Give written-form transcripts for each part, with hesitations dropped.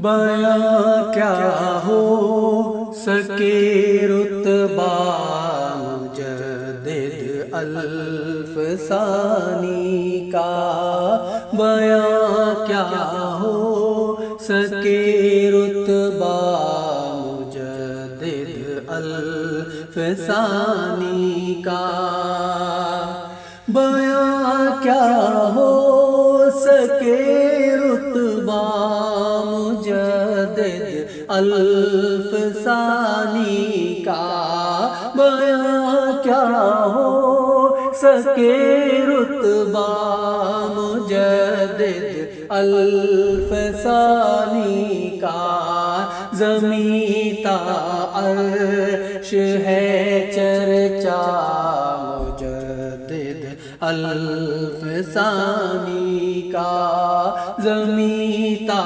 بیاں کیا ہو سکے رتبہ مجدد الف ثانی کا، بیاں کیا ہو سکے رتبہ مجدد الف ثانی کا، بیاں کیا ہو سکے رتبہ مجدد الف ثانی کا، بیاں کیا ہو سکے رتبہ مجدد الف ثانی کا، زمین تا عرش ہے چرچا مجدد الف ثانی کا، زمین تا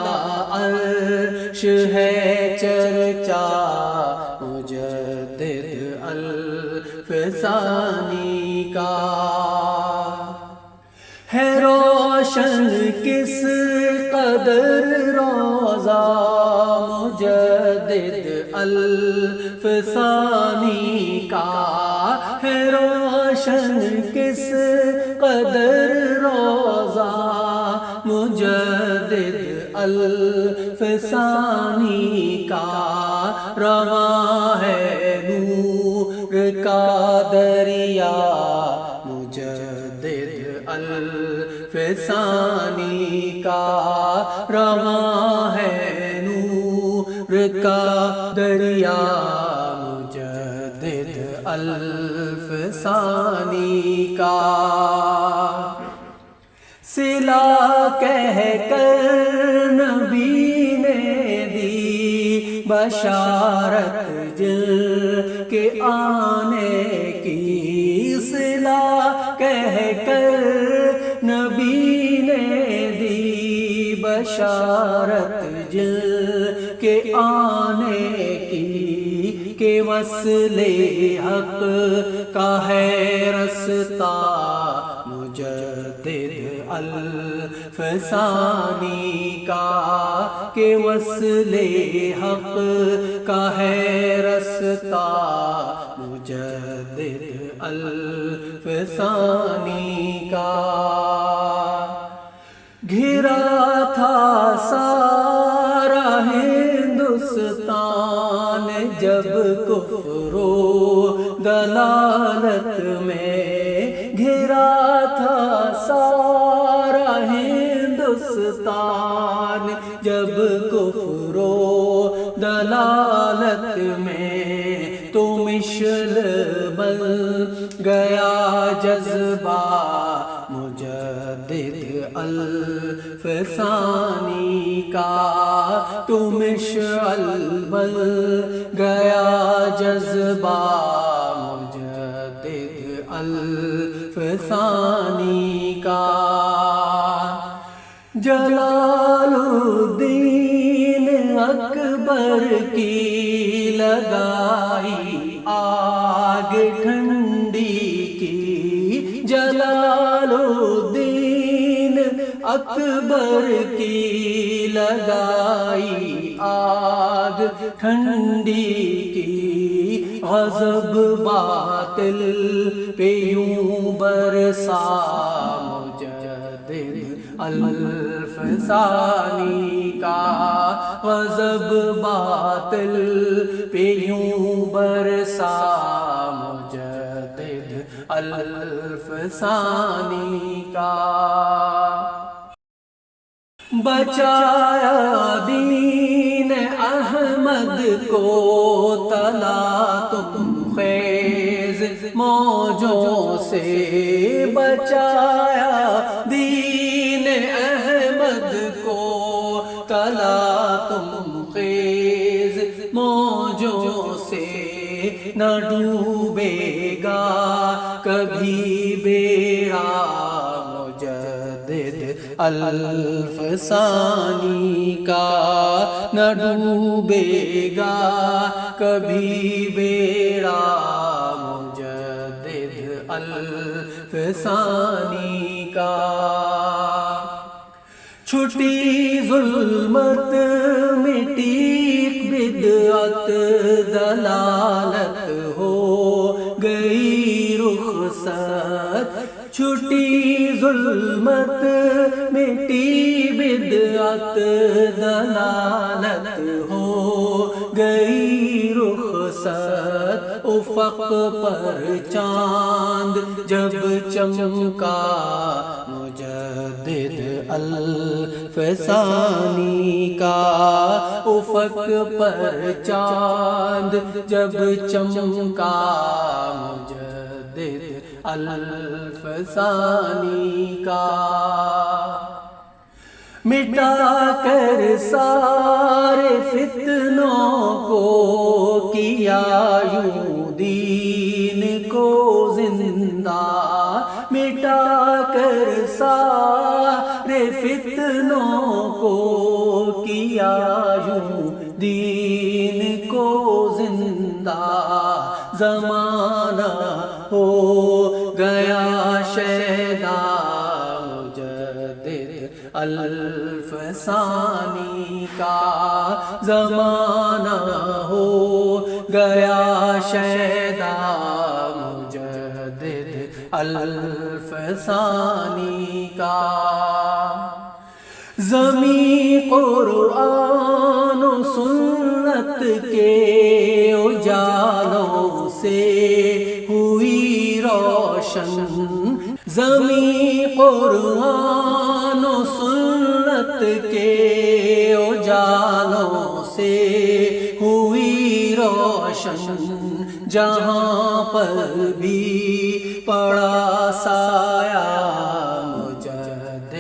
عرش ہے چرچا مجدد الف ثانی کا، ہے روشن کس قدر روضہ مجدد الف ثانی کا، ہے روشن کس قدر روضہ مجدد الف ثانی کا، رواں ہے نور کا دریا مجدد الف ثانی کا، رواں ہے نور کا دریا مجدد الف ثانی کا، صلا کہہ کر نبی نے دی بشارت جل کے آنے کی، صلا کہہ کر نبی نے دی بشارت جل کے آنے کی، کہ وصل حق کا ہے رستہ مجدد الف ثانی کا، کہ وصل حق کا ہے رستہ مجدد الف ثانی کا، گھرا تھا سارا ہندوستان جب کفر و دلالت میں، گھرا تھا سارا ہندوستان جب کفر و دلالت میں، تو مشل بن گیا جذبہ مجدد الف ثانی کا، تو مشعل بن گیا جذبہ مجدد الف ثانی کا، جلال الدین اکبر کی لگائی آگ ٹھنڈی کی، جلال الدین اکبر کی لگائی آگ ٹھنڈی کی، غضب باطل پہ یوں برسا مجدد الف ثانی کا، غضب باطل پہ یوں برسا مجدد الف ثانی کا، بچایا دین احمد کو تلا تم خیز موجوں سے، بچایا دین احمد کو تلا تم خیز موجوں سے، نہ ڈوبے گا کبھی بیڑا مجدد الف ثانی کا، نہ ڈوبے گا کبھی بیڑا مجدد الف ثانی کا، چھٹی ظلمت وقت دلالت ہو گئی رخصت، چھٹی ظلمت مٹی بدعت، دلالت ہو گئی رخصت، افق پر چاند جب چمکا مجدد الف ثانی کا، افق پر چاند جب چمکا مجدد الف ثانی کا، مٹا کر سارے فتنوں کو کیا یوں دین کو زندہ، مٹا کر سارے فتنوں کو کیا یوں دین کو زندہ، زمانہ ہو گیا شیدا مجدد الف ثانی کا، زمانہ ہو گیا شیدا مجدد الف ثانی کا، زمین قرآن و سنت کے اجالوں سے ہوئی روشن، زمین قرآن و سنت کے اجالوں سے ہوئی روشن، جہاں پر بھی پڑا سایہ مجدد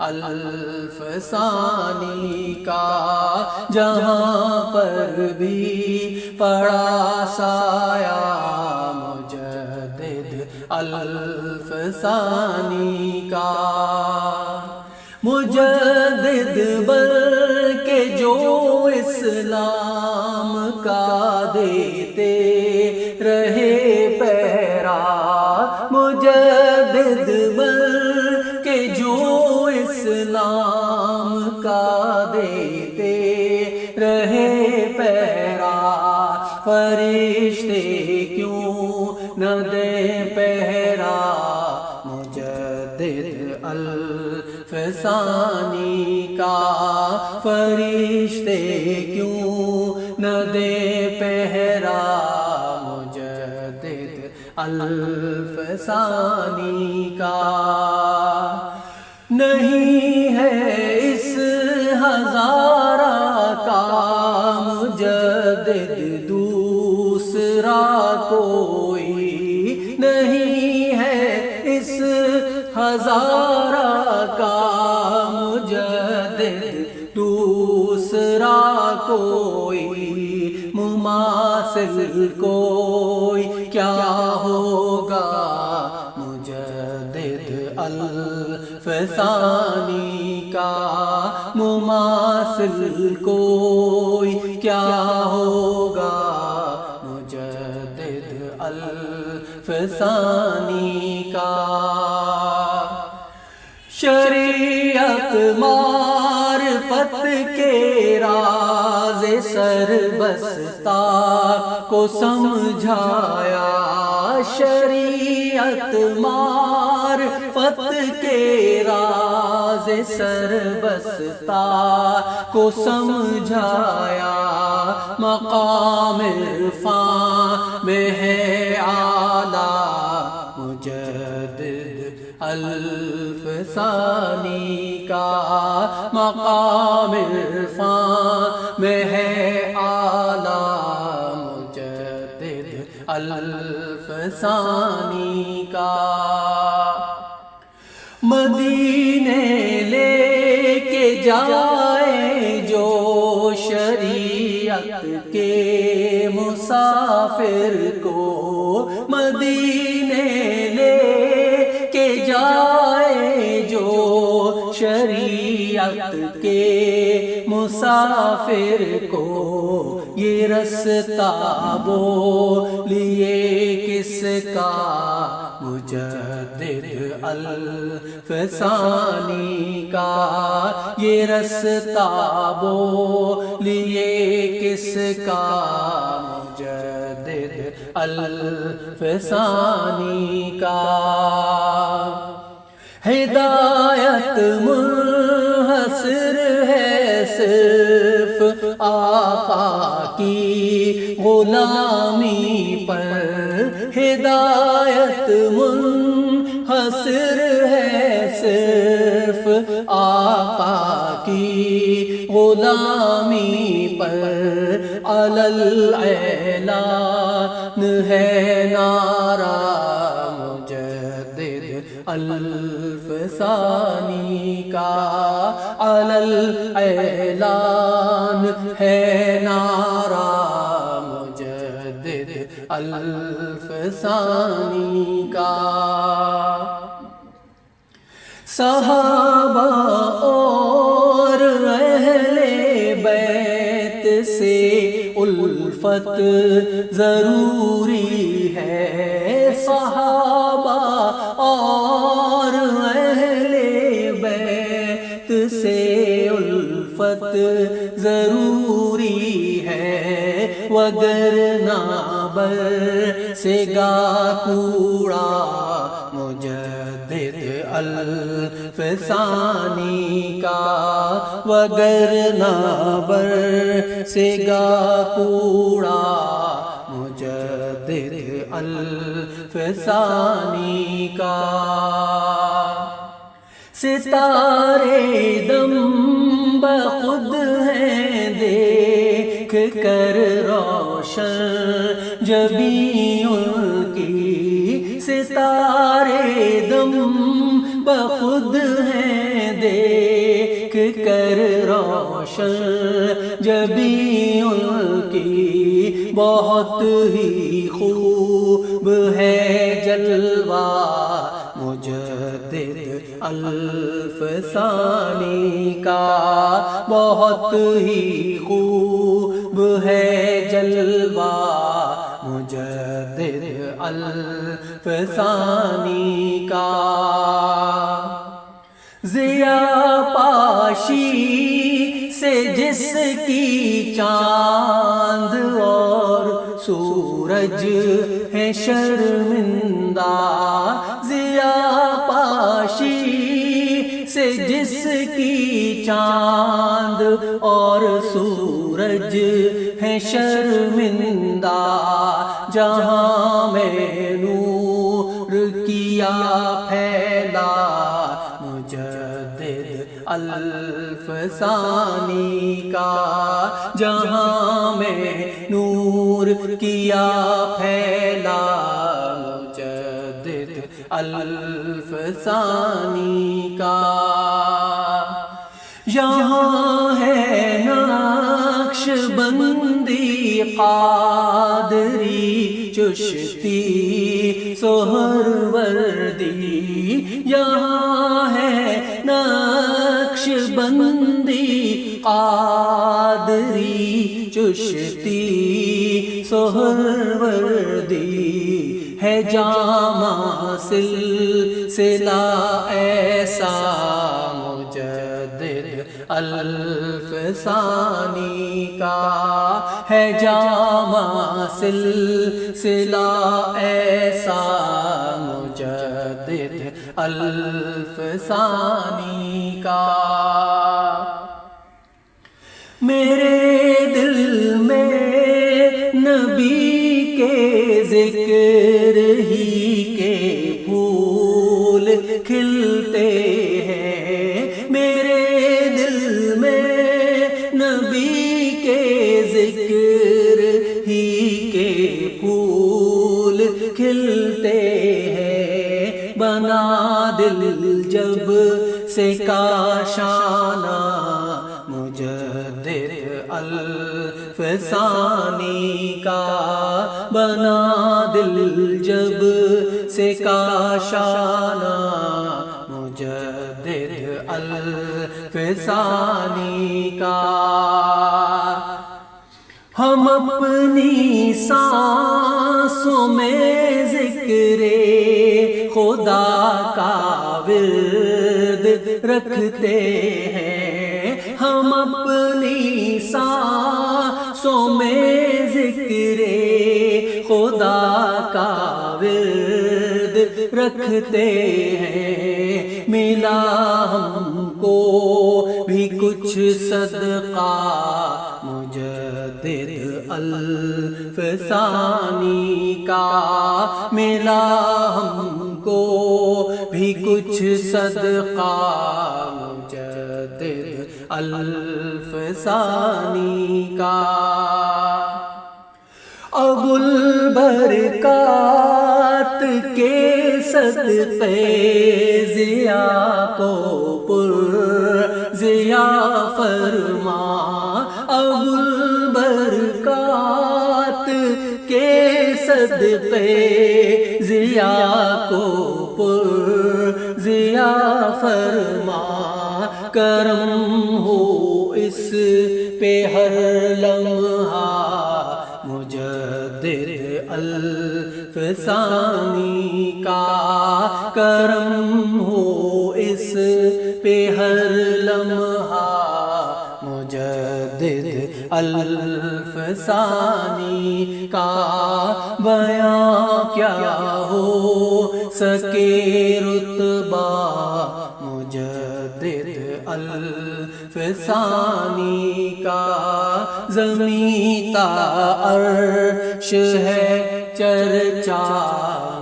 الف ثانی کا، جہاں پر بھی پڑا سایہ مجدد الف ثانی کا، مجدد بن کے جو اسلام کا دیتے رہے پہرا، مجدد بن کے جو اسلام کا دیتے رہے پہرا، فرشتے کیوں نہ دے پہرا مجدد الف ثانی کا، فرشتے کیوں نہ دے پہرا مجدد الف ثانی کا، نہیں ہے اس ہزارہ کا مجدد دوسرا کوئی، نہیں ہے اس ہزارہ کا مجدد دوسرا کوئی، مماثل کوئی کیا ہوگا مجدد الف ثانی کا، مماثل کوئی کیا ہوگا مجدد الف ثانی کا، شریعت معرفت کے راز سربستہ کو سمجھایا، شریعت معرفت کے راز سربستہ کو سمجھایا، مقام عرفان میں ہے اعلیٰ مجدد الف ثانی کا، مقام عرفان میں ہے اعلیٰ مجدد الف ثانی کا، مدینے لے کے جائے جو شریعت کے مسافر کو، مدینے لے کے جائے جو شریعت کے مسافر کو، یہ رستہ بولیے کس کا مجدد الفسانی کا، یہ رستہ بولیے کس کا، مجدد الفسانی کا۔ ہدایت منحصر ہے صرف آقا کی غلامی پر، ہدایت منحصر ہے صرف آقا کی غلامی پر، علی الاعلان ہے نعرہ مجدد الفسانی کا، علی الاعلان ہے نعرہ مجدد الفسانی کا۔ صحابہ اور اہل بیت سے الفت ضروری ہے، صحابہ اور اہل بیت سے الفت ضروری ہے، وگرنہ برسے گا کوڑا مجدد الفسانی کا، وگرنہ برسے گا کوڑا مجدد الفسانی کا۔ ستارے دم بخود ہیں دیکھ کر روشن جبیں ان کی، ستارے دم بخود ہیں دیکھ کر روشن جبیں ان کی، بہت ہی خوب ہے جلوہ مجدد الفسانی کا، بہت ہی خوب ہے جلوہ مجدد الفسانی کا۔ ضیا پاشی سے جس کی چاند اور سورج ہے شرمندہ، ضیا پاشی سے جس کی چاند اور سورج ہے شرمندہ، جہاں میں نور کیا پھیلا مجدد الفسانی کا، جہاں میں نور کیا پھیلا مجدد الفسانی کا۔ یہاں ہے نقش بندی قادری چشتی سہروردی، یہاں ہے نقش بندی قادری چشتی سہروردی، ہے جامع سلسلہ ایسا مجدد الفسانی کا، ہے جامع سلسلہ ایسا مجدد الفسانی کا۔ میرے دل میں نبی کے ذکر ہی کے پھول کھلتے ہیں، میرے دل میں نبی کے ذکر ہی کے پھول کھلتے ہیں، بنا دل جب سے کاشانہ مجدد الفسانی کا، بنا دل جب سے کاشانہ مجدد الفسانی کا۔ ہم اپنی سانسوں میں ذکر خدا کا ورد رکھتے ہیں، ہم اپنی سانسوں میں ذکر خدا کا ورد رکھتے ہیں۔ ملا ہم کو بھی کچھ صدقہ مجدد الف ثانی کا، ملا ہم کو بھی کچھ صدقہ مجدد الف ثانی کا۔ ابو البرکات کے صدقے ضیاء کو پر ضیاء فرما، ابو البرکات کے صدقے ضیاء کو پر ضیاء فرما، کرم ہو اس پہ ہر لمحہ مجدد الف ثانی کا، کرم ہو اس پہ ہر لمحہ مجدد الف ثانی کا۔ بیاں کیا ہو سکے رتبہ مجدد الف ثانی کا، زمین تا عرش ہے چرچا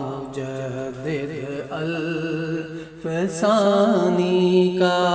مجدد الف ثانی کا۔